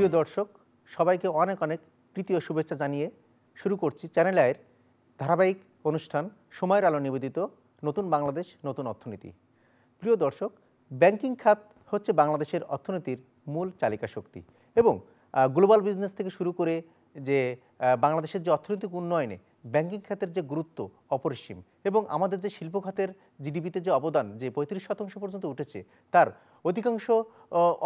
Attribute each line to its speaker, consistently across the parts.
Speaker 1: প্রিয় দর্শক, সবাইকে অনেক অনেক প্রীতি ও শুভেচ্ছা জানিয়ে শুরু করছি চ্যানেল আইয়ের ধারাবাহিক অনুষ্ঠান সময়ের আলো নিবেদিত নতুন বাংলাদেশ নতুন অর্থনীতি। প্রিয় দর্শক, ব্যাংকিং খাত হচ্ছে বাংলাদেশের অর্থনীতির মূল চালিকা শক্তি এবং গ্লোবাল বিজনেস থেকে শুরু করে যে বাংলাদেশের যে অর্থনৈতিক উন্নয়নে ব্যাংকিং খাতের যে গুরুত্ব অপরিসীম এবং আমাদের যে শিল্প খাতের জিডিপিতে যে অবদান যে 35% পর্যন্ত উঠেছে, তার অধিকাংশ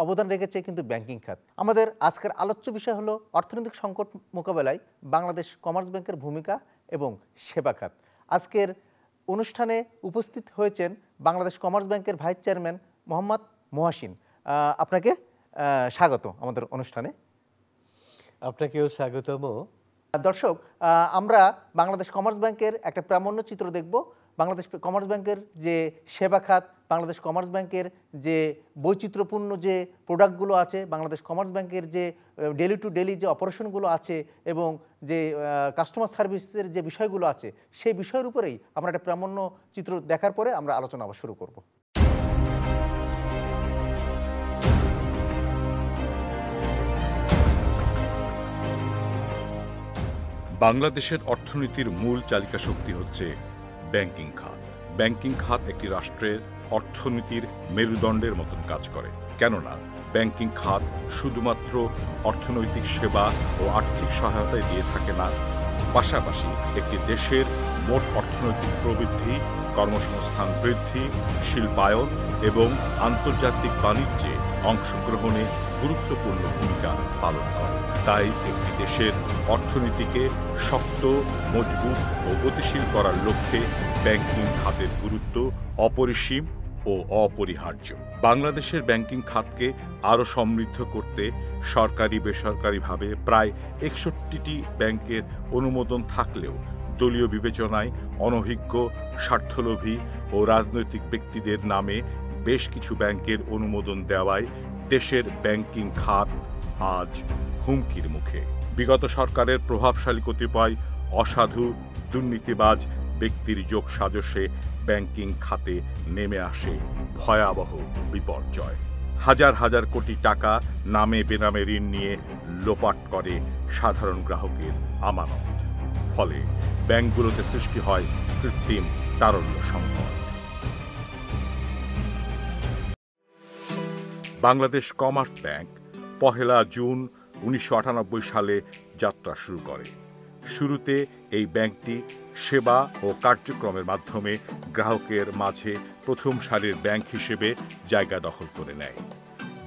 Speaker 1: অবদান রেখেছে কিন্তু ব্যাংকিং খাত। আমাদের আজকের আলোচ্য বিষয় হলো অর্থনৈতিক সংকট মোকাবেলায় বাংলাদেশ কমার্স ব্যাংকের ভূমিকা এবং সেবা খাত। আজকের অনুষ্ঠানে উপস্থিত হয়েছেন বাংলাদেশ কমার্স ব্যাংকের ভাইস চেয়ারম্যান মোহাম্মদ মহাসিন। আপনাকে স্বাগত আমাদের অনুষ্ঠানে।
Speaker 2: আপনাকেও স্বাগতম।
Speaker 1: দর্শক, আমরা বাংলাদেশ কমার্স ব্যাংকের একটা প্রামাণ্য চিত্র দেখব। বাংলাদেশ কমার্স ব্যাংকের যে সেবা খাত, বাংলাদেশ কমার্স ব্যাংকের যে বৈচিত্র্যপূর্ণ যে প্রোডাক্টগুলো আছে, বাংলাদেশ কমার্স ব্যাংকের যে ডেলি টু ডেলি যে অপারেশনগুলো আছে এবং যে কাস্টমার সার্ভিসের যে বিষয়গুলো আছে, সেই বিষয়ের উপরেই আমরা একটা প্রামাণ্য চিত্র দেখার পরে আমরা আলোচনা আবার শুরু করব।
Speaker 3: বাংলাদেশের অর্থনীতির মূল চালিকা শক্তি হচ্ছে ব্যাংকিং খাত। ব্যাংকিং খাত একটি রাষ্ট্রের অর্থনীতির মেরুদণ্ডের মতন কাজ করে, কেননা ব্যাংকিং খাত শুধুমাত্র অর্থনৈতিক সেবা ও আর্থিক সহায়তায় দিয়ে থাকে না, পাশাপাশি একটি দেশের মোট অর্থনৈতিক প্রবৃদ্ধি, কর্মসংস্থান বৃদ্ধি, শিল্পায়ন এবং আন্তর্জাতিক বাণিজ্যে অংশগ্রহণে গুরুত্বপূর্ণ ভূমিকা পালন করে। তাই একটি দেশের অর্থনীতিকে শক্ত, মজবুত ও গতিশীল করার লক্ষ্যে ব্যাংকিং খাতের গুরুত্ব অপরিসীম ও অপরিহার্য। বাংলাদেশের ব্যাংকিং খাতকে আরও সমৃদ্ধ করতে সরকারি বেসরকারিভাবে প্রায় 61টি ব্যাংকের অনুমোদন থাকলেও দলীয় বিবেচনায় অনভিজ্ঞ, স্বার্থলোভী ও রাজনৈতিক ব্যক্তিদের নামে বেশ কিছু ব্যাংকের অনুমোদন দেওয়ায় দেশের ব্যাংকিং খাত আজ হুমকির মুখে। বিগত সরকারের প্রভাবশালী কতিপয় অসাধু দুর্নীতিবাজ ব্যক্তির যোগসাজশে ব্যাংকিং খাতে নেমে আসে ভয়াবহ বিপর্যয়। হাজার হাজার কোটি টাকা নামে বেনামে ঋণ নিয়ে লোপাট করে সাধারণ গ্রাহকের আমানত। ফলে ব্যাংকগুলোতে সৃষ্টি হয় কৃত্রিম তারল্য সংকট। বাংলাদেশ কমার্স ব্যাংক 1 জুন 1998 সালে যাত্রা শুরু করে। শুরুতে এই ব্যাংকটি সেবা ও কার্যক্রমের মাধ্যমে গ্রাহকের মাঝে প্রথম সারির ব্যাংক হিসেবে জায়গা দখল করে নেয়।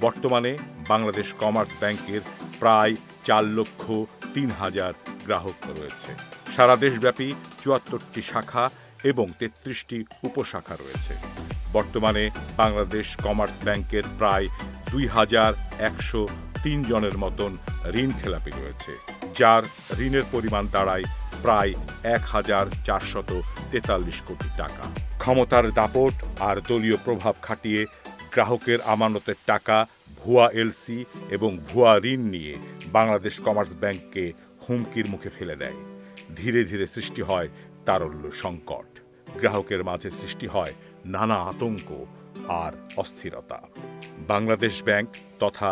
Speaker 3: বর্তমানে বাংলাদেশ কমার্স ব্যাংকের প্রায় 4,03,000 গ্রাহক রয়েছে। সারা দেশব্যাপী 74টি শাখা এবং 33টি উপশাখা রয়েছে। বর্তমানে বাংলাদেশ কমার্স ব্যাংকের প্রায় 2,103 জনের মতন ঋণ খেলাপি রয়েছে, যার ঋণের পরিমাণ দাঁড়ায় প্রায় 1,443 কোটি টাকা। ক্ষমতার দাপট আর দলীয় প্রভাব খাটিয়ে গ্রাহকের আমানতের টাকা, ভুয়া এলসি এবং ভুয়া ঋণ নিয়ে বাংলাদেশ কমার্স ব্যাংককে হুমকির মুখে ফেলে দেয়। ধীরে ধীরে সৃষ্টি হয় তারল্য সংকট। গ্রাহকের মাঝে সৃষ্টি হয় নানা আতঙ্ক আর অস্থিরতা। বাংলাদেশ ব্যাংক তথা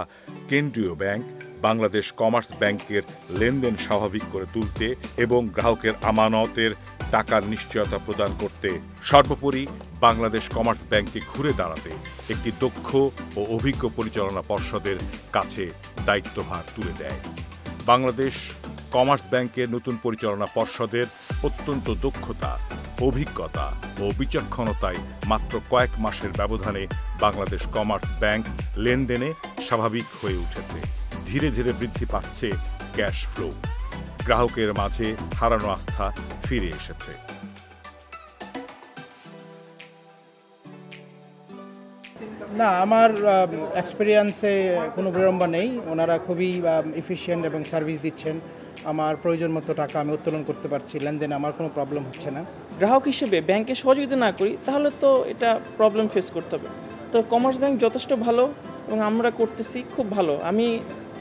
Speaker 3: কেন্দ্রীয় ব্যাংক বাংলাদেশ কমার্স ব্যাংকের লেনদেন স্বাভাবিক করে তুলতে এবং গ্রাহকের আমানতের টাকার নিশ্চয়তা প্রদান করতে, সর্বোপরি বাংলাদেশ কমার্স ব্যাংকে ঘুরে দাঁড়াতে একটি দক্ষ ও অভিজ্ঞ পরিচালনা পর্ষদের কাছে দায়িত্বভার তুলে দেয়। বাংলাদেশ কমার্স ব্যাংকের নতুন পরিচালনা পর্ষদের অত্যন্ত দক্ষতা, অভিজ্ঞতা ও বিচক্ষণতায় মাত্র কয়েক মাসের ব্যবধানে বাংলাদেশ কমার্স ব্যাংক লেনদেনে স্বাভাবিক হয়ে উঠেছে। ধীরে ধীরে বৃদ্ধি পাচ্ছে ক্যাশ ফ্লো। গ্রাহকের মাঝে হারানো আস্থা ফিরে এসেছে।
Speaker 4: না, আমার এক্সপিরিয়েন্সে কোনো বিড়ম্বনা নেই। ওনারা খুবই এফিশিয়েন্ট এবং সার্ভিস দিচ্ছেন। আমার প্রয়োজন মতো টাকা আমি উত্তোলন করতে পারছি, লেনদেনে আমার কোনো প্রবলেম হচ্ছে না।
Speaker 5: গ্রাহক হিসেবে ব্যাংকে সহযোগিতা না করি তাহলে তো এটা প্রবলেম ফেস করতে হবে। তো কমার্স ব্যাংক যথেষ্ট ভালো এবং আমরা করতেছি খুব ভালো। আমি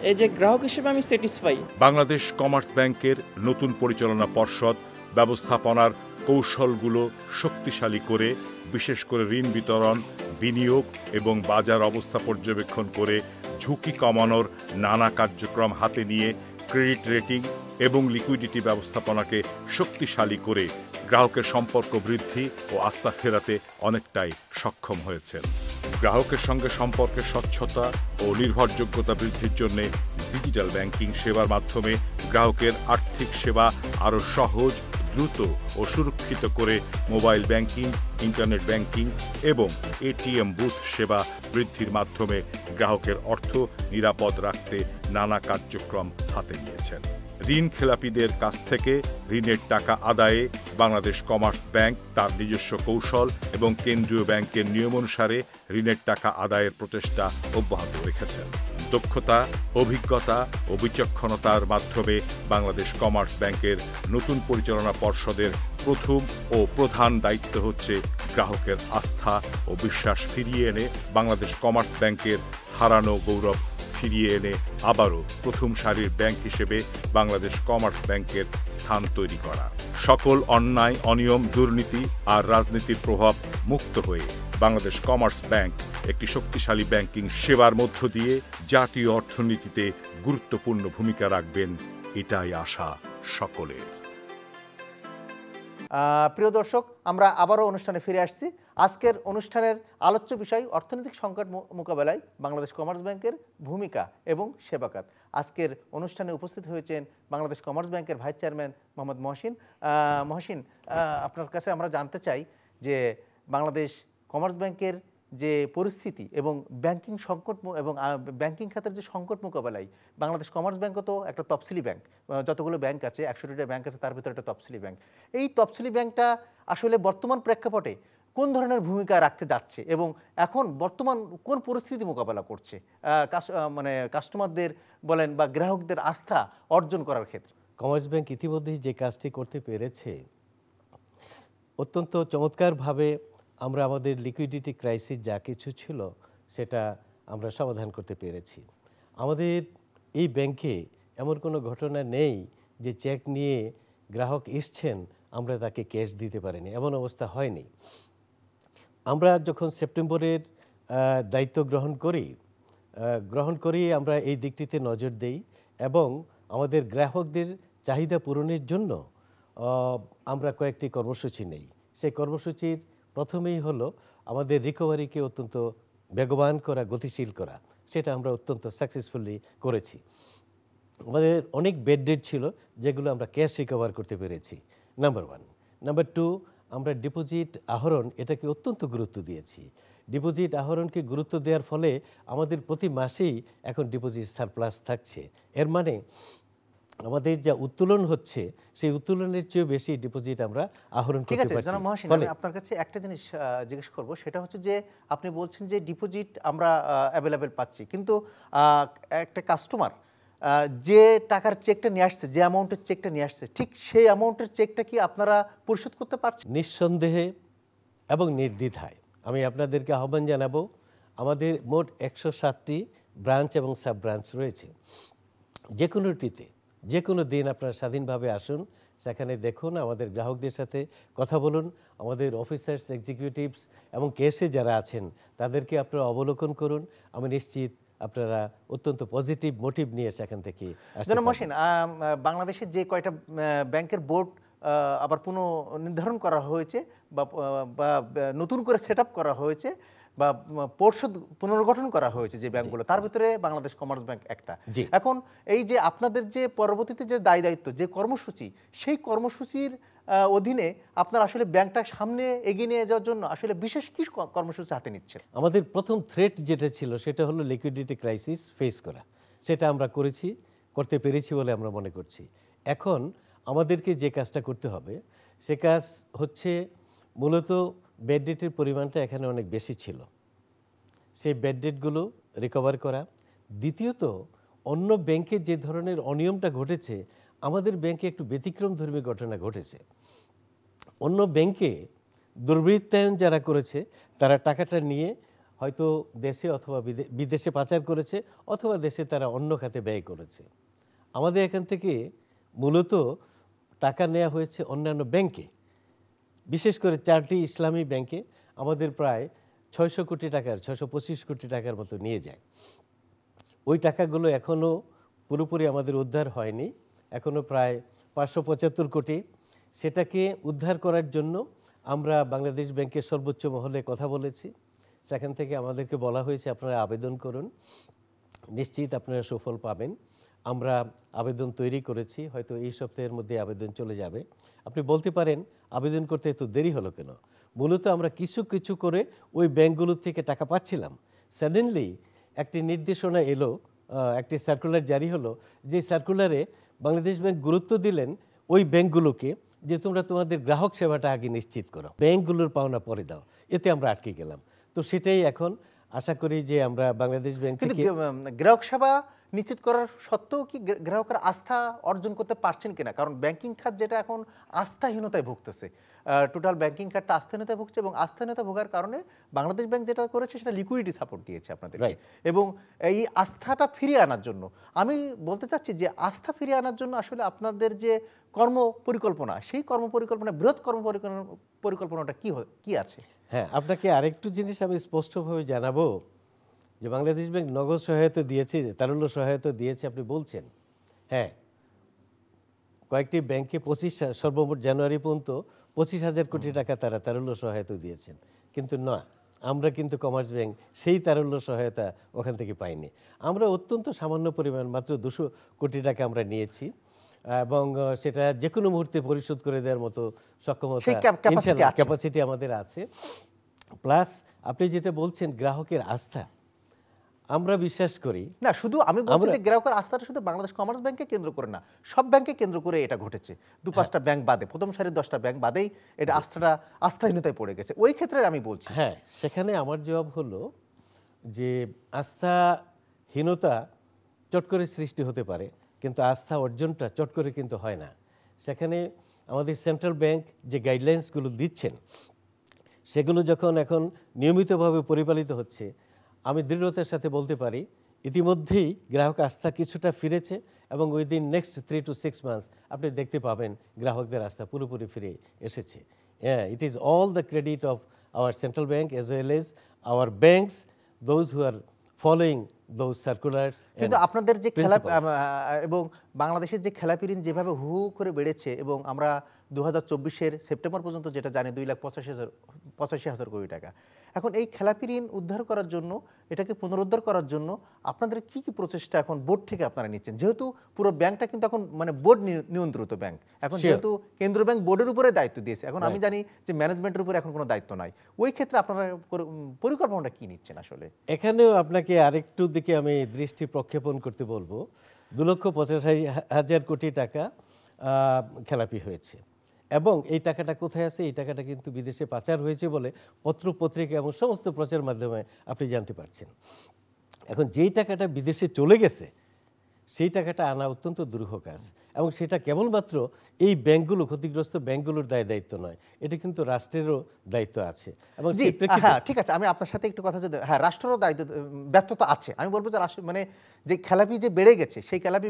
Speaker 5: এই যে গ্রাহক হিসেবে আমি স্যাটিসফাই।
Speaker 3: বাংলাদেশ কমার্স ব্যাংকের নতুন পরিচালনা পর্ষদ ব্যবস্থাপনার কৌশলগুলো শক্তিশালী করে বিশেষ করে ঋণ বিতরণ, বিনিয়োগ এবং বাজার অবস্থা পর্যবেক্ষণ করে ঝুঁকি কমানোর নানা কার্যক্রম হাতে নিয়ে ক্রেডিট রেটিং এবং লিকুইডিটি ব্যবস্থাপনাকে শক্তিশালী করে গ্রাহকের সম্পর্ক বৃদ্ধি ও আস্থা ফেরাতে অনেকটাই সক্ষম হয়েছেন। গ্রাহকের সঙ্গে সম্পর্কের স্বচ্ছতা ও নির্ভরযোগ্যতা বৃদ্ধির জন্য ডিজিটাল ব্যাংকিং সেবার মাধ্যমে গ্রাহকের আর্থিক সেবা আরও সহজ, দ্রুত ও সুরক্ষিত করে মোবাইল ব্যাংকিং, ইন্টারনেট ব্যাংকিং এবং এটিএম বুথ সেবা বৃদ্ধির মাধ্যমে গ্রাহকের অর্থ নিরাপদ রাখতে নানা কার্যক্রম হাতে নিয়েছেন। ঋণ খেলাপিদের কাছ থেকে ঋণের টাকা আদায়ে বাংলাদেশ কমার্স ব্যাংক তার নিজস্ব কৌশল এবং কেন্দ্রীয় ব্যাংকের নিয়মানুসারে ঋণের টাকা আদায়ের প্রচেষ্টা অব্যাহত রেখেছেন। দক্ষতা, অভিজ্ঞতা ও বিচক্ষণতার মাধ্যমে বাংলাদেশ কমার্স ব্যাংকের নতুন পরিচালনা পর্ষদের প্রথম ও প্রধান দায়িত্ব হচ্ছে গ্রাহকের আস্থা ও বিশ্বাস ফিরিয়ে এনে বাংলাদেশ কমার্স ব্যাংকের হারানো গৌরব ফিরিয়ে এনে আবারও প্রথম সারির ব্যাংক হিসেবে বাংলাদেশ কমার্স ব্যাংকের স্থান তৈরি করা। সকল অন্যায়, অনিয়ম, দুর্নীতি আর রাজনীতির প্রভাব মুক্ত হয়ে বাংলাদেশ কমার্স ব্যাংক একটি শক্তিশালী ব্যাংকিং সেবার মধ্য দিয়ে জাতীয় অর্থনীতিতে গুরুত্বপূর্ণ ভূমিকা রাখবেন, এটাই আশা সকলের।
Speaker 1: প্রিয় দর্শক, আমরা আবারও অনুষ্ঠানে ফিরে আসছি। আজকের অনুষ্ঠানের আলোচ্য বিষয় অর্থনৈতিক সংকট মোকাবেলায় বাংলাদেশ কমার্স ব্যাংকের ভূমিকা এবং সেবাকাত। আজকের অনুষ্ঠানে উপস্থিত হয়েছেন বাংলাদেশ কমার্স ব্যাংকের ভাইস চেয়ারম্যান মোহাম্মদ মহসিন। মহসিন, আপনার কাছে আমরা জানতে চাই যে বাংলাদেশ কমার্স ব্যাংকের যে পরিস্থিতি এবং ব্যাংকিং সংকট এবং ব্যাংকিং খাতের যে সংকট মোকাবেলায় বাংলাদেশ কমার্স ব্যাংকও তো একটা তফসিলি ব্যাংক, যতগুলো ব্যাংক আছে 100টা ব্যাংক আছে, তার ভিতরে একটা তফসিলি ব্যাংক। এই তফসিলি ব্যাংকটা আসলে বর্তমান প্রেক্ষাপটে কোন ধরনের ভূমিকা রাখতে যাচ্ছে এবং এখন বর্তমান কোন পরিস্থিতি মোকাবেলা করছে মানে কাস্টমারদের বলেন বা গ্রাহকদের আস্থা অর্জন করার ক্ষেত্রে?
Speaker 2: কমার্স ব্যাংক ইতিমধ্যেই যে কাজটি করতে পেরেছে, অত্যন্ত চমৎকারভাবে আমরা আমাদের লিকুইডিটি ক্রাইসিস যা কিছু ছিল সেটা আমরা সমাধান করতে পেরেছি। আমাদের এই ব্যাংকে এমন কোনো ঘটনা নেই যে চেক নিয়ে গ্রাহক এসছেন আমরা তাকে ক্যাশ দিতে পারিনি, এমন অবস্থা হয়নি। আমরা যখন সেপ্টেম্বরের দায়িত্ব গ্রহণ করি আমরা এই দিকটিতে নজর দেই এবং আমাদের গ্রাহকদের চাহিদা পূরণের জন্য আমরা কয়েকটি কর্মসূচি নেই। সেই কর্মসূচির প্রথমেই হলো আমাদের রিকভারিকে অত্যন্ত বেগবান করা, গতিশীল করা। সেটা আমরা অত্যন্ত সাকসেসফুলি করেছি। আমাদের অনেক বেড ডেট ছিল যেগুলো আমরা ক্যাশ রিকভার করতে পেরেছি, নাম্বার 1। নাম্বার 2, আমরা ডিপোজিট আহরণ এটাকে অত্যন্ত গুরুত্ব দিয়েছি। ডিপোজিট আহরণকে গুরুত্ব দেওয়ার ফলে আমাদের প্রতি মাসেই এখন ডিপোজিট সারপ্লাস থাকছে। এর মানে আমাদের যা উত্তোলন হচ্ছে সেই উত্তোলনের চেয়ে বেশি ডিপোজিট আমরা আহরণ করতে পারছি।
Speaker 1: জনাব মহসিন, আমি আপনার কাছে একটা জিনিস জিজ্ঞেস করব, সেটা হচ্ছে যে আপনি বলছেন যে ডিপোজিট আমরা অ্যাভেলেবেল পাচ্ছি, কিন্তু একটা কাস্টমার যে টাকার চেকটা নিয়ে আসছে, যে অ্যামাউন্টের চেকটা নিয়ে আসছে, ঠিক সেই অ্যামাউন্টের চেকটা কি আপনারা পরিশোধ করতে পারছেন?
Speaker 2: নিঃসন্দেহে এবং নির্দ্বিধায় আমি আপনাদেরকে আহ্বান জানাবো। আমাদের মোট 107টি ব্রাঞ্চ এবং সাব ব্রাঞ্চ রয়েছে। যে কোনোটিতে যে কোনো দিন আপনারা স্বাধীনভাবে আসুন, সেখানে দেখুন, আমাদের গ্রাহকদের সাথে কথা বলুন। আমাদের অফিসার্স, এক্সিকিউটিভস এবং কেসে যারা আছেন তাদেরকে আপনারা অবলোকন করুন। আমি নিশ্চিত আপনারা অত্যন্ত পজিটিভ মোটিভ নিয়ে সেখান থেকে আসতে
Speaker 1: জনাব মহসিন, বাংলাদেশের যে কয়টা ব্যাংকের বোর্ড আবার পুনর্নির্ধারণ করা হয়েছে বা নতুন করে সেট করা হয়েছে বা পর্ষদ পুনর্গঠন করা হয়েছে যে ব্যাংকগুলো, তার ভিতরে বাংলাদেশ কমার্স ব্যাংক একটা। এখন এই যে আপনাদের যে পরবর্তীতে যে দায়িত্ব, যে কর্মসূচি, সেই কর্মসূচির অধীনে আপনারা আসলে ব্যাংকটা সামনে এগিয়ে নিয়ে যাওয়ার জন্য আসলে বিশেষ কি কর্মসূচি হাতে নিচ্ছেন?
Speaker 2: আমাদের প্রথম থ্রেট যেটা ছিল সেটা হলো লিকুইডিটি ক্রাইসিস ফেস করা। সেটা আমরা করতে পেরেছি বলে আমরা মনে করছি। এখন আমাদেরকে যে কাজটা করতে হবে সে কাজ হচ্ছে মূলত ব্যাড ডেটের পরিমাণটা এখানে অনেক বেশি ছিল, সেই ব্যাড ডেটগুলো রিকভার করা। দ্বিতীয়ত, অন্য ব্যাংকে যে ধরনের অনিয়মটা ঘটেছে আমাদের ব্যাংকে একটু ব্যতিক্রমধর্মী ঘটনা ঘটেছে। অন্য ব্যাংকে দুর্বৃত্তায়ন যারা করেছে তারা টাকাটা নিয়ে হয়তো দেশে অথবা বিদেশে পাচার করেছে অথবা দেশে তারা অন্য খাতে ব্যয় করেছে। আমাদের এখান থেকে মূলত টাকা নেওয়া হয়েছে অন্যান্য ব্যাংকে, বিশেষ করে 4টি ইসলামী ব্যাংকে। আমাদের প্রায় 600 কোটি টাকার 625 কোটি টাকার মতো নিয়ে যায়। ওই টাকাগুলো এখনও পুরোপুরি আমাদের উদ্ধার হয়নি, এখনও প্রায় 575 কোটি। সেটাকে উদ্ধার করার জন্য আমরা বাংলাদেশ ব্যাংকের সর্বোচ্চ মহলে কথা বলেছি। সেখান থেকে আমাদেরকে বলা হয়েছে আপনারা আবেদন করুন, নিশ্চিত আপনারা সুফল পাবেন। আমরা আবেদন তৈরি করেছি, হয়তো এই সপ্তাহের মধ্যে আবেদন চলে যাবে। আপনি বলতে পারেন আবেদন করতে এত দেরি হলো কেন? মূলত আমরা কিছু কিছু করে ওই ব্যাংকগুলোর থেকে টাকা পাচ্ছিলাম। সাডেনলি একটি নির্দেশনা এলো, একটি সার্কুলার জারি হলো, যে সার্কুলারে বাংলাদেশ ব্যাংক গুরুত্ব দিলেন ওই ব্যাংকগুলোকে যে তোমরা তোমাদের গ্রাহক সেবাটা আগে নিশ্চিত করো, ব্যাংকগুলোর পাওনা পরে দাও। এতে আমরা আটকে গেলাম। তো সেটাই এখন আশা করি যে আমরা বাংলাদেশ ব্যাংক
Speaker 1: কিন্তু
Speaker 2: থেকে
Speaker 1: গ্রাহক সেবা নিশ্চিত করার সত্ত্বেও কি গ্রাহকের আস্থা অর্জন করতে পারছেন কিনা? কারণ ব্যাংকিং খাত যেটা এখন আস্থাহীনতায় ভুগতেছে, টোটাল ব্যাংকিং খাতটা আস্থাহীনতায় ভুগছে, এবং আস্থাহীনতা ভোগার কারণে বাংলাদেশ ব্যাংক যেটা করেছে সেটা লিকুইডিটি সাপোর্ট দিয়েছে আপনাদের, এবং এই আস্থাটা ফিরিয়ে আনার জন্য আমি বলতে চাচ্ছি যে আস্থা ফিরিয়ে আনার জন্য আসলে আপনাদের যে কর্ম পরিকল্পনা, সেই কর্ম পরিকল্পনা, বৃহৎ কর্ম পরিকল্পনাটা কি আছে?
Speaker 2: হ্যাঁ, আপনাকে আরেকটু জিনিস আমি স্পষ্টভাবে জানাবো যে বাংলাদেশ ব্যাংক নগদ সহায়তা দিয়েছে, তারল্য সহায়তা দিয়েছে আপনি বলছেন। হ্যাঁ, কয়েকটি ব্যাংকে সর্বমোট জানুয়ারি পর্যন্ত 25,000 কোটি টাকা তারা তারল্য সহায়তা দিয়েছেন, কিন্তু না, আমরা কিন্তু কমার্স ব্যাংক সেই তারল্য সহায়তা ওখান থেকে পাইনি। আমরা অত্যন্ত সামান্য পরিমাণ, মাত্র 200 কোটি টাকা আমরা নিয়েছি, এবং সেটা যে কোনো মুহূর্তে পরিশোধ করে দেওয়ার মতো সক্ষমতা, ক্যাপাসিটি আমাদের আছে। প্লাস আপনি যেটা বলছেন গ্রাহকের আস্থা, আমরা বিশ্বাস করি
Speaker 1: না, শুধু আমি বলছি যে গ্রাহকের আস্থাটা শুধু বাংলাদেশ কমার্স ব্যাংকে কেন্দ্র করে না, সব ব্যাংকে কেন্দ্র করে এটা ঘটেছে। 2-5টা ব্যাংক বাদে, প্রথম সারির 10টা ব্যাংক বাদেই এটা আস্থাহীনতায় পড়ে গেছে। ওই ক্ষেত্রে আমি বলছি,
Speaker 2: হ্যাঁ, সেখানে আমার জবাব হলো যে আস্থাহীনতা চট করে সৃষ্টি হতে পারে, কিন্তু আস্থা অর্জনটা চট করে কিন্তু হয় না। সেখানে আমাদের সেন্ট্রাল ব্যাংক যে গাইডলাইন্সগুলো দিচ্ছেন, সেগুলো যখন এখন নিয়মিতভাবে পরিপালিত হচ্ছে, আমি দৃঢ়তার সাথে বলতে পারি ইতিমধ্যেই গ্রাহক আস্থা কিছুটা ফিরেছে, এবং উইদিন নেক্সট 3 to 6 মান্থস আপনি দেখতে পাবেন গ্রাহকদের আস্থা পুরোপুরি ফিরে এসেছে। It is all the credit of our central bank as well as our banks, those who are following those circulars.
Speaker 1: কিন্তু আপনাদের যে এবং বাংলাদেশের যে খেলাপি ঋণ যেভাবে হু হু করে বেড়েছে, এবং আমরা 2024-এর সেপ্টেম্বর পর্যন্ত যেটা জানি 2,85,000 কোটি টাকা, এখন এই খেলাপি ঋণ উদ্ধার করার জন্য, এটাকে পুনরুদ্ধার করার জন্য আপনাদের কি কি প্রচেষ্টা এখন বোর্ড থেকে আপনারা নিচ্ছেন? যেহেতু পুরো ব্যাংকটা কিন্তু এখন মানে বোর্ড নিয়ন্ত্রিত ব্যাংক, এখন যেহেতু কেন্দ্রীয় ব্যাংক বোর্ডের উপরে দায়িত্ব দিয়েছে, এখন আমি জানি যে ম্যানেজমেন্টের উপরে এখন কোনো দায়িত্ব নাই। ওই ক্ষেত্রে আপনারা পরিকল্পনাটা কি নিচ্ছেন আসলে?
Speaker 2: এখানেও আপনাকে আরেকটু দিকে আমি দৃষ্টি প্রক্ষেপণ করতে বলবো। 2,85,000 কোটি টাকা খেলাপি হয়েছে, এবং এই টাকাটা কোথায় আছে? এই টাকাটা কিন্তু বিদেশে পাচার হয়েছে বলে পত্র পত্রিকা এবং সমস্ত প্রচার মাধ্যমে আপনি জানতে পারছেন। এখন যেই টাকাটা বিদেশে চলে গেছে, সেই টাকাটা আনা অত্যন্ত দুরূহ কাজ, এবং সেটা কেবলমাত্র এই ব্যাংকগুলো, ক্ষতিগ্রস্ত ব্যাংকগুলোর দায়িত্ব নয়, এটা কিন্তু রাষ্ট্রেরও দায়িত্ব আছে। এবং
Speaker 1: হ্যাঁ, ঠিক আছে, আমি আপনার সাথে একটু কথা, যদি হ্যাঁ রাষ্ট্রেরও দায়িত্ব, ব্যর্থতা আছে। আমি বলবো যে রাষ্ট্র মানে যে খেলাপি যে বেড়ে গেছে, সেই খেলাপি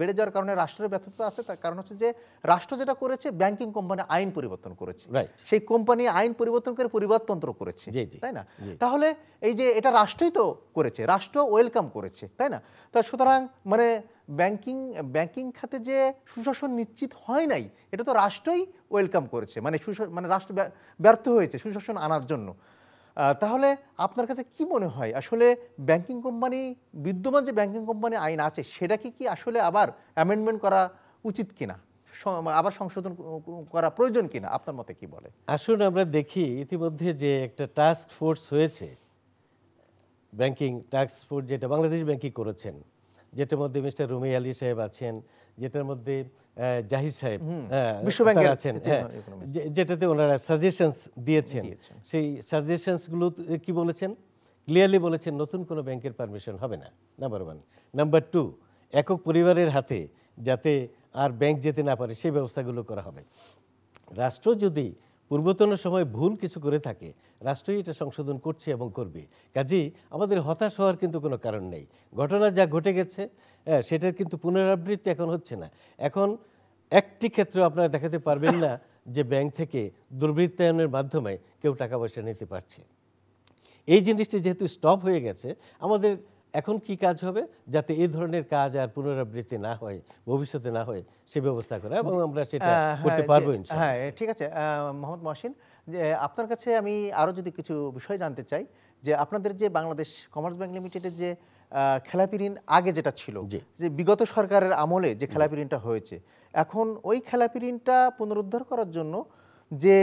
Speaker 1: বেড়ে যাওয়ার কারণে রাষ্ট্রের ব্যর্থতা আছে। তার কারণ হচ্ছে যে রাষ্ট্র যেটা করেছে, ব্যাংকিং কোম্পানি আইন পরিবর্তন করেছে, সেই কোম্পানি আইন পরিবর্তন করে পরিবারতন্ত্র করেছে, তাই না? তাহলে এই যে এটা রাষ্ট্রই তো করেছে, রাষ্ট্র ওয়েলকাম করেছে, তাই না? তা সুতরাং মানে ব্যাংকিং খাতে যে সুশাসন নিশ্চিত হয় নাই, এটা তো রাষ্ট্রই ওয়েলকাম করেছে, মানে রাষ্ট্র ব্যর্থ হয়েছে সুশাসন আনার জন্য। তাহলে আপনার কাছে কি মনে হয় আসলে ব্যাংকিং কোম্পানি, বিদ্যমান যে ব্যাংকিং কোম্পানি আইন আছে, সেটাকে কি আসলে আবার অ্যামেন্ডমেন্ট করা উচিত কিনা, আবার সংশোধন করা প্রয়োজন কিনা, আপনার মতে কি বলে?
Speaker 2: আসুন আমরা দেখি, ইতিমধ্যে যে একটা টাস্ক ফোর্স হয়েছে, ব্যাংকিং টাস্ক ফোর্স, যেটা বাংলাদেশ ব্যাংকিং করেছেন, যেটার মধ্যে মিস্টার রুমি আলী সাহেব আছেন, যেটার মধ্যে জাহিদ সাহেব আছেন, যেটাতে ওনারা সাজেশনস দিয়েছেন। সেই সাজেশনসগুলো কি বলেছেন? ক্লিয়ারলি বলেছেন নতুন কোনো ব্যাংকের পারমিশন হবে না, নাম্বার 1। নাম্বার 2, একক পরিবারের হাতে যাতে আর ব্যাংক যেতে না পারে সেই ব্যবস্থাগুলো করা হবে। রাষ্ট্র যদি পূর্বতন সময় ভুল কিছু করে থাকে, রাষ্ট্রই এটা সংশোধন করছে এবং করবে। কাজেই আমাদের হতাশ হওয়ার কিন্তু কোনো কারণ নেই। ঘটনা যা ঘটে গেছে, সেটার কিন্তু পুনরাবৃত্তি এখন হচ্ছে না। এখন একটি ক্ষেত্রে আপনারা দেখাতে পারবেন না যে ব্যাংক থেকে দুর্বৃত্তায়নের মাধ্যমে কেউ টাকা পয়সা নিতে পারছে। এই জিনিসটি যেহেতু স্টপ হয়ে গেছে, আমাদের এখন কি কাজ হবে যাতে এই ধরনের কাজ আর পুনরাবৃত্তি না হয়, ভবিষ্যতে না হয়, সে ব্যবস্থা করা, এবং আমরা সেটা করতে পারবো ইনশাআল্লাহ।
Speaker 1: হ্যাঁ, ঠিক আছে মোহাম্মদ মহসিন, যে আপনার কাছে আমি আরও যদি কিছু বিষয় জানতে চাই, যে আপনাদের যে বাংলাদেশ কমার্স ব্যাংক লিমিটেডের যে খেলাপি ঋণ আগে যেটা ছিল, যে বিগত সরকারের আমলে যে খেলাপি ঋণটা হয়েছে, এখন ওই খেলাপি ঋণটা পুনরুদ্ধার করার জন্য যে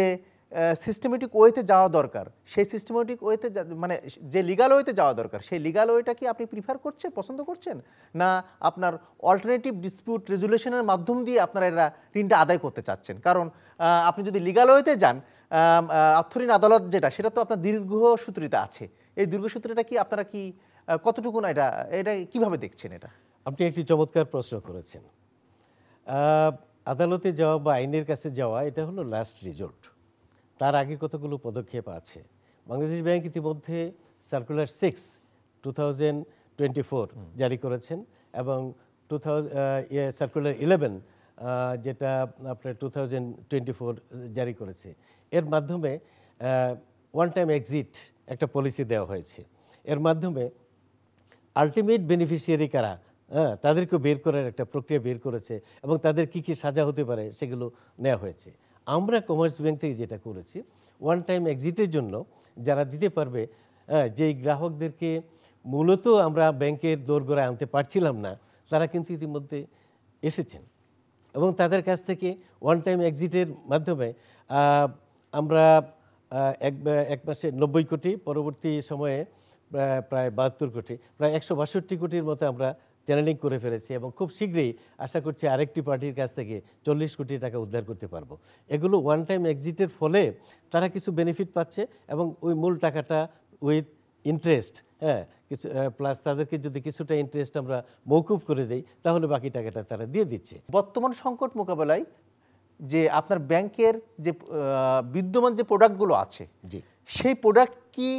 Speaker 1: সিস্টেমেটিক ওয়েতে যাওয়া দরকার, সেই সিস্টেমেটিক ওয়েতে মানে যে লিগাল ওয়েতে যাওয়া দরকার, সেই লিগাল ওয়েটা কি আপনি প্রিফার করছেন, পছন্দ করছেন, না আপনার অল্টারনেটিভ ডিসপিউট রেজুলেশনের মাধ্যম দিয়ে আপনারা এরা ঋণটা আদায় করতে চাচ্ছেন? কারণ আপনি যদি লিগাল ওয়েতে যান, অর্থঋণ আদালত যেটা, সেটা তো আপনার দীর্ঘসূত্রিতা আছে। এই দীর্ঘসূত্রিতা কি আপনারা কি কতটুকু না এটা এটা কিভাবে দেখছেন? এটা
Speaker 2: আপনি একটি চমৎকার প্রশ্ন করেছেন। আদালতে যাওয়া বা আইনের কাছে যাওয়া এটা হলো লাস্ট রিজোর্ট। তার আগে কতগুলো পদক্ষেপ আছে। বাংলাদেশ ব্যাংক ইতিমধ্যে সার্কুলার 6/2024 জারি করেছেন, এবং সার্কুলার 11 যেটা আপনার 2024 জারি করেছে। এর মাধ্যমে ওয়ান টাইম এক্সিট একটা পলিসি দেওয়া হয়েছে। এর মাধ্যমে আলটিমেট বেনিফিশিয়ারি কারা, তাদেরকে বের করার একটা প্রক্রিয়া বের করেছে, এবং তাদের কি কি সাজা হতে পারে সেগুলো নেওয়া হয়েছে। আমরা কমার্স ব্যাংক থেকে যেটা করেছি, ওয়ান টাইম এক্সিটের জন্য যারা দিতে পারবে, যেই গ্রাহকদেরকে মূলত আমরা ব্যাংকের দোরগোড়ায় আনতে পারছিলাম না, তারা কিন্তু ইতিমধ্যে এসেছেন, এবং তাদের কাছ থেকে ওয়ান টাইম এক্সিটের মাধ্যমে আমরা এক মাসে 90 কোটি, পরবর্তী সময়ে প্রায় 72 কোটি, প্রায় 162 কোটির মতো আমরা চ্যানেলিং করে ফেলেছি, এবং খুব শীঘ্রই আশা করছি আরেকটি পার্টির কাছ থেকে 40 কোটি টাকা উদ্ধার করতে পারবো। এগুলো ওয়ান টাইম এক্সিটের ফলে তারা কিছু বেনিফিট পাচ্ছে, এবং ওই মূল টাকাটা উইথ ইন্টারেস্ট, কিছু প্লাস তাদেরকে যদি কিছুটা ইন্টারেস্ট আমরা মৌকুব করে দেই, তাহলে বাকি টাকাটা তারা দিয়ে দিচ্ছে।
Speaker 1: বর্তমান সংকট মোকাবেলায় যে আপনার ব্যাংকের যে বিদ্যমান যে প্রোডাক্টগুলো আছে, সেই প্রোডাক্ট কি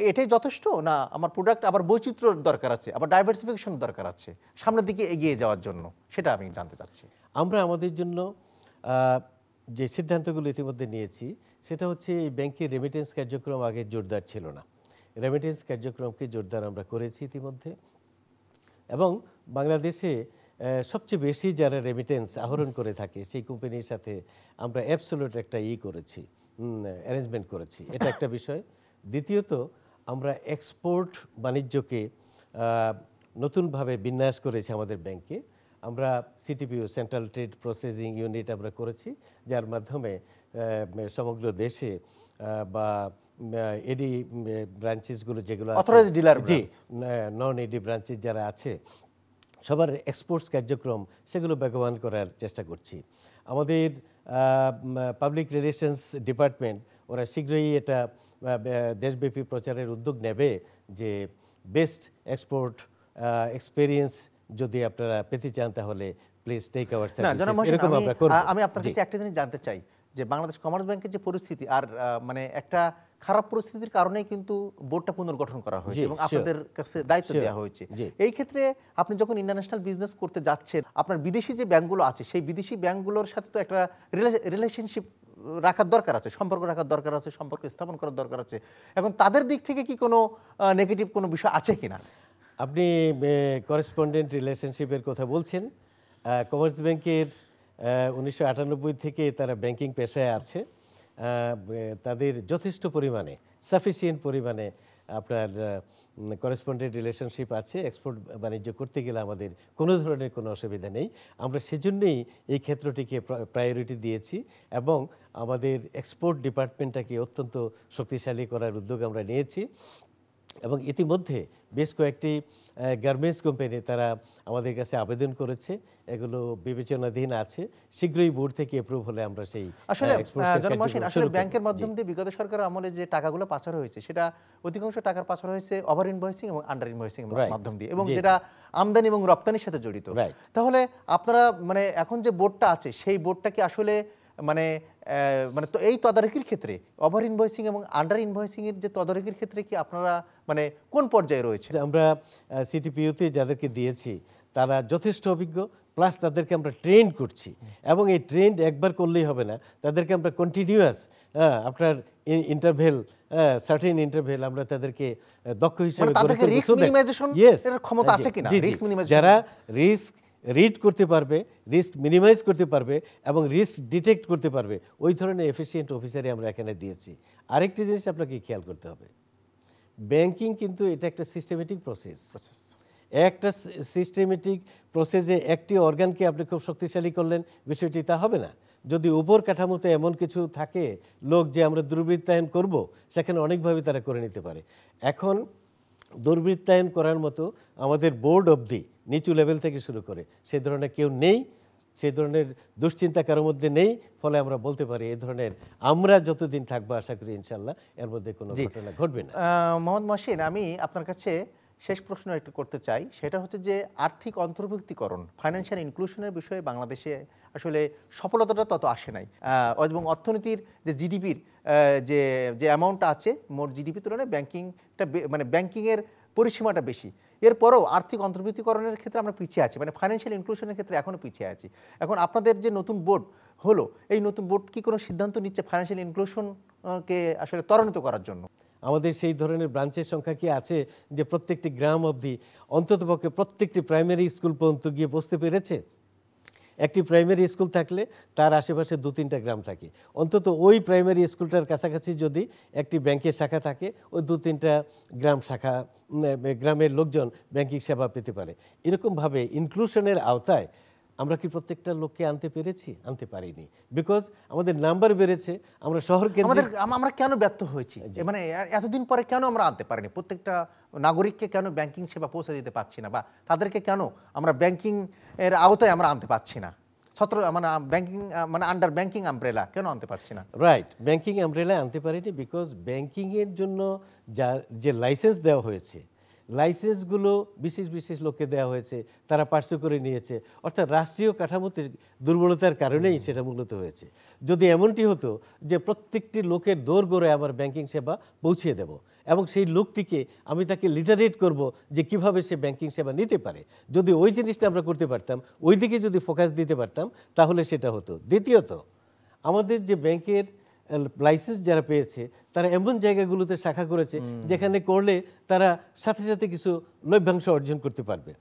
Speaker 1: এটাই যথেষ্ট, না আমার প্রোডাক্ট আবার বৈচিত্র্য দরকার আছে, আবার ডাইভার্সিফিকেশন দরকার আছে সামনের দিকে এগিয়ে যাওয়ার জন্য? সেটা আমি জানতে চাচ্ছি।
Speaker 2: আমরা আমাদের জন্য যে সিদ্ধান্তগুলো ইতিমধ্যে নিয়েছি, সেটা হচ্ছে এই ব্যাংকের রেমিটেন্স কার্যক্রম আগে জোরদার ছিল না। রেমিটেন্স কার্যক্রমকে জোরদার আমরা করেছি ইতিমধ্যে, এবং বাংলাদেশে সবচেয়ে বেশি যারা রেমিটেন্স আহরণ করে থাকে সেই কোম্পানির সাথে আমরা অ্যাবসলিউট একটা করেছি, অ্যারেঞ্জমেন্ট করেছি। এটা একটা বিষয়। দ্বিতীয়ত, আমরা এক্সপোর্ট বাণিজ্যকে নতুনভাবে বিন্যাস করেছি আমাদের ব্যাংকে। আমরা সিটিপিও, সেন্ট্রাল ট্রেড প্রসেসিং ইউনিট আমরা করেছি, যার মাধ্যমে সমগ্র দেশে বা এডি ব্রাঞ্চেসগুলো যেগুলো
Speaker 1: অথরাইজড ডিলার,
Speaker 2: জি, নন এডি ব্রাঞ্চেস যারা আছে, সবার এক্সপোর্টস কার্যক্রম সেগুলো বেগবান করার চেষ্টা করছি। আমাদের পাবলিক রিলেশনস ডিপার্টমেন্ট ওরা শীঘ্রই এটা দেশব্যাপী প্রচারের উদ্যোগ নেবে, যে বেস্ট এক্সপোর্ট এক্সপেরিয়েন্স যদি আপনারা পেতে চান, তাহলে প্লিজ টেক আওয়ার সার্ভিসেস, এরকম আমরা করব।
Speaker 1: আমি আপনার কাছে একটা জিনিস জানতে চাই, যে বাংলাদেশ কমার্স ব্যাংকের যে পরিস্থিতি, আর মানে একটা খারাপ পরিস্থিতির কারণেই কিন্তু বোর্ডটা পুনর্গঠন করা হয়েছে এবং আপনাদের কাছে দায়িত্ব দেওয়া হয়েছে। এই ক্ষেত্রে আপনি যখন ইন্টারন্যাশনাল বিজনেস করতে যাচ্ছেন, আপনার বিদেশি যে ব্যাংকগুলো আছে, সেই বিদেশি ব্যাংকগুলোর সাথে তো একটা রিলেশনশিপ রাখার দরকার আছে, সম্পর্ক রাখার দরকার আছে, সম্পর্ক স্থাপন করার দরকার আছে, এবং তাদের দিক থেকে কি কোনো নেগেটিভ কোনো বিষয় আছে কিনা?
Speaker 2: আপনি করেসপন্ডেন্ট রিলেশনশিপের কথা বলছেন। কমার্স ব্যাংকের 1998 থেকে তারা ব্যাংকিং পেশায় আছে। তাদের যথেষ্ট পরিমাণে, সাফিসিয়েন্ট পরিমাণে আপনার করেসপন্ডেন্ট রিলেশনশিপ আছে। এক্সপোর্ট বাণিজ্য করতে গেলে আমাদের কোনো ধরনের কোনো অসুবিধা নেই। আমরা সেজন্যই এই ক্ষেত্রটিকে প্রায়োরিটি দিয়েছি, এবং আমাদের এক্সপোর্ট ডিপার্টমেন্টটাকে অত্যন্ত শক্তিশালী করার উদ্যোগ আমরা নিয়েছি। এবং ইতিমধ্যে বেশ কয়েকটি গার্মেন্টস কোম্পানি তারা আমাদের কাছে আবেদন করেছে, এগুলো বিবেচনাধীন আছে। শীঘ্রই বোর্ড থেকে অ্যাপ্রুভ হলে আমরা সেই
Speaker 1: আসলে ব্যাংকের মাধ্যম দিয়ে বিগত সরকারের আমলে যে টাকাগুলো পাচার হয়েছে, সেটা অধিকাংশ টাকার পাচার হয়েছে ওভার ইনভয়েসিং এবং আন্ডার ইনভয়েসিং এর মাধ্যম দিয়ে, এবং যেটা আমদানি এবং রপ্তানির সাথে জড়িত। তাহলে আপনারা মানে এখন যে বোর্ডটা আছে, সেই বোর্ডটা কি আসলে মানে তো এই তদারকির ক্ষেত্রে ওভার ইনভয়েসিং এবং আন্ডার ইনভয়েসিং এর যে তদারকির ক্ষেত্রে কি আপনারা মানে কোন পর্যায়ে রয়েছে?
Speaker 2: আমরা সিটিপিওতে যাদেরকে দিয়েছি তারা যথেষ্ট অভিজ্ঞ, প্লাস তাদেরকে আমরা ট্রেন করছি, এবং এই ট্রেন্ড একবার করলেই হবে না, তাদেরকে আমরা কন্টিনিউয়াস আপনার ইন্টারভেল সার্টেন ইন্টারভেল আমরা তাদেরকে দক্ষ হিসেবে
Speaker 1: মানে তাদেরকে risk minimization এর ক্ষমতা আছে কিনা? Risk minimization
Speaker 2: যারা রিস্ক রিড করতে পারবে, রিস্ক মিনিমাইজ করতে পারবে এবং রিস্ক ডিটেক্ট করতে পারবে, ওই ধরনের এফিসিয়েন্ট অফিসারই আমরা এখানে দিয়েছি। আরেকটি জিনিস আপনাকে খেয়াল করতে হবে, ব্যাংকিং কিন্তু এটা একটা সিস্টেমেটিক প্রসেস। একটা সিস্টেমেটিক প্রসেসে একটি অর্গানকে আপনি খুব শক্তিশালী করলেন, বিষয়টি তা হবে না। যদি উপর কাঠামোতে এমন কিছু থাকে লোক যে আমরা দুর্বৃত্তায়ন করব, সেখানে অনেকভাবে তারা করে নিতে পারে। এখন দুর্বৃত্তায়ন করার মতো আমাদের বোর্ড অবধি নিচু লেভেল থেকে শুরু করে সে ধরনের কেউ নেই, সেই ধরনের দুশ্চিন্তা কারোর মধ্যে নেই। ফলে আমরা বলতে পারি এই ধরনের আমরা যতদিন থাকবো আশা করি ইনশাল্লাহ এর মধ্যে কোনো ঘটনা ঘটবে না।
Speaker 1: মোহাম্মদ মহসিন, আমি আপনার কাছে শেষ প্রশ্ন একটু করতে চাই, সেটা হচ্ছে যে আর্থিক অন্তর্ভুক্তিকরণ, ফাইন্যান্সিয়াল ইনক্লুশনের বিষয়ে বাংলাদেশে আসলে সফলতাটা তত আসে নাই, এবং অর্থনীতির যে জিডিপির যে যে অ্যামাউন্টটা আছে মোট জিডিপি তুলনায় ব্যাংকিংটা মানে ব্যাংকিংয়ের পরিসীমাটা বেশি। এরপরও আর্থিক অন্তর্ভুক্তিকরণের ক্ষেত্রে আমরা পিছিয়ে আছি, মানে ফাইন্যান্সিয়াল ইনক্লুশনের ক্ষেত্রে এখনও পিছিয়ে আছি। এখন আপনাদের যে নতুন বোর্ড হলো, এই নতুন বোর্ড কি কোনো সিদ্ধান্ত নিচ্ছে ফাইন্যান্সিয়াল ইনক্লুশনকে আসলে ত্বরান্বিত করার জন্য?
Speaker 2: আমাদের সেই ধরনের ব্রাঞ্চের সংখ্যা কি আছে যে প্রত্যেকটি গ্রাম অবধি অন্ততপক্ষে প্রত্যেকটি প্রাইমারি স্কুল পর্যন্ত গিয়ে বসতে পেরেছে? একটি প্রাইমারি স্কুল থাকলে তার আশেপাশে 2-3টা গ্রাম থাকে, অন্তত ওই প্রাইমারি স্কুলটার কাছাকাছি যদি একটি ব্যাংকের শাখা থাকে, ওই 2-3টা গ্রাম শাখা গ্রামের লোকজন ব্যাংকিং সেবা পেতে পারে। এরকমভাবে ইনক্লুশনের আওতায় আমরা কি প্রত্যেকটা লোককে আনতে পেরেছি? আনতে পারিনি, বিকজ আমাদের নাম্বার বেড়েছে। আমরা শহরকে
Speaker 1: আমরা কেন ব্যর্থ হয়েছি, মানে এতদিন পরে কেন আমরা আনতে পারিনি? প্রত্যেকটা নাগরিককে কেন ব্যাংকিং সেবা পৌঁছে দিতে পারছি না, বা তাদেরকে কেন আমরা ব্যাংকিং এর আওতায় আমরা আনতে পারছি না? ছত্র মানে ব্যাংকিং মানে আন্ডার ব্যাংকিং আমব্রেলা কেন আনতে পারছি না?
Speaker 2: রাইট, ব্যাংকিং আমব্রেলা আনতে পারিনি বিকজ ব্যাংকিংয়ের জন্য যে লাইসেন্স দেওয়া হয়েছে, লাইসেন্সগুলো বিশেষ বিশেষ লোককে দেওয়া হয়েছে, তারা পার্সু করে নিয়েছে। অর্থাৎ রাষ্ট্রীয় কাঠামোতে দুর্বলতার কারণেই সেটা মূলত হয়েছে। যদি এমনটি হতো যে প্রত্যেকটি লোকের দোরগোড়ায় আমার ব্যাংকিং সেবা পৌঁছিয়ে দেব এবং সেই লোকটিকে আমি তাকে লিটারেট করব যে কিভাবে সে ব্যাংকিং সেবা নিতে পারে, যদি ওই জিনিসটা আমরা করতে পারতাম, ওই দিকে যদি ফোকাস দিতে পারতাম, তাহলে সেটা হতো। দ্বিতীয়ত, আমাদের যে ব্যাংকের লাইসেন্স যারা পেয়েছে তারা এমন জায়গাগুলোতে শাখা করেছে যেখানে করলে তারা সাথে সাথে কিছু লভ্যাংশ অর্জন করতে পারবে।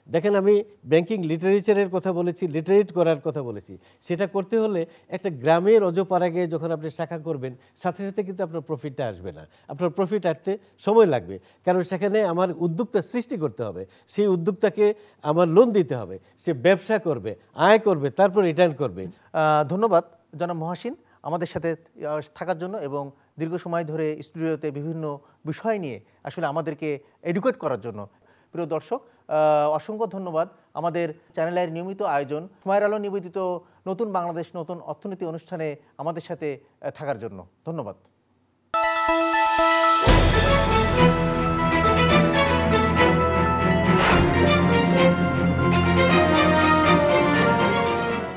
Speaker 2: দেখেন, আমি ব্যাংকিং লিটারেচারের কথা বলেছি, লিটারেট করার কথা বলেছি। সেটা করতে হলে একটা গ্রামের অজপাড়াগে যখন আপনি শাখা করবেন, সাথে সাথে কিন্তু আপনার প্রফিটটা আসবে না। আপনার প্রফিট আসতে সময় লাগবে, কারণ সেখানে আমার উদ্যোক্তা সৃষ্টি করতে হবে, সেই উদ্যোক্তাকে আমার লোন দিতে হবে, সে ব্যবসা করবে, আয় করবে, তারপর রিটার্ন করবে।
Speaker 1: ধন্যবাদ জনাব মহাসিন আমাদের সাথে থাকার জন্য এবং দীর্ঘ সময় ধরে স্টুডিওতে বিভিন্ন বিষয় নিয়ে আসলে আমাদেরকে এডুকেট করার জন্য। প্রিয় দর্শক, অসংখ্য ধন্যবাদ আমাদের চ্যানেলের নিয়মিত আয়োজন সময়ের আলো নিবেদিত নতুন বাংলাদেশ নতুন অর্থনীতি অনুষ্ঠানে আমাদের সাথে থাকার জন্য। ধন্যবাদ।